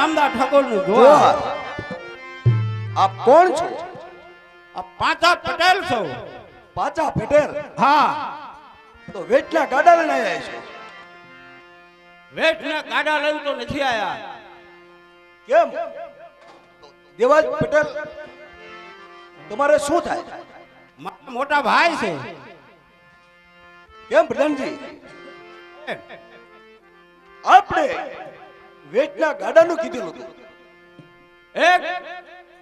નામદાર ઠાકોરનું જોહાર. આપ કોણ છો? આ પાછા પટેલ છો. પાચા પટેલ? હા. તો વેટના ગાડા લઈને આવ્યા છો? વેઠના ગાડા લઈને તો નથી આયા. કેમ? દેવાજ પટેલ તમારે શું થાય? મારા મોટા ભાઈ છે. કેમ પ્રધાનજી? આપણે વેટના ગાડાનું કીધેલું હતું. એક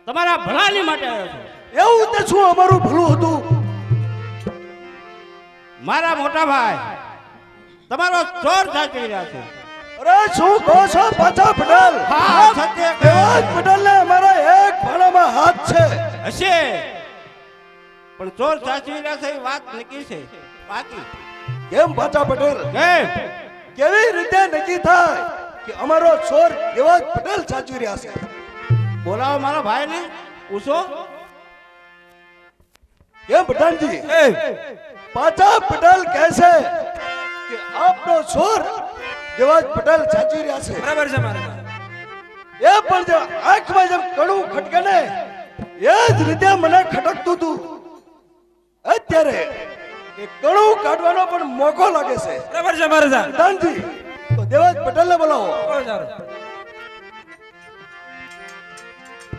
તમારા ભલાની માટે આવ્યો છું. એવું તે શું અમારું ભલું હતું? મારા મોટા ભાઈ તમારો ચોર સાચવી રહ્યા છે. અરે શું કહો છો પાછા પટેલ? હા, સત્ય કહે. દેવાજ પટેલ ને અમારા એક ભાણામાં હાથ છે. હશે પણ ચોર સાચવી રહ્યા છે એ વાત નક્કી છે. બાકી કેમ પાછા પટેલ? કેમ કેવી રીતે નક્કી થાય કે અમારો ચોર દેવાજ પટેલ સાચવી રહ્યા છે? બોલાવો મારા ભાઈને પૂછો. કેમ પ્રધાનજી? પાછા પટેલ કહે છે કે આપનો ચોર દેવાજ પટેલ સાચવી રહ્યા છે. બરાબર છે મારે. એ પણ જે આંખમાં જેમ કણું ખટકે ને એ જ રીતે મને ખટકતું હતું. અત્યારે એ કણું કાઢવાનો પણ મોકો લાગે છે. બરાબર છે મારે. પ્રધાનજી તો દેવાજ પટેલ ને બોલાવો. બહુ સારું.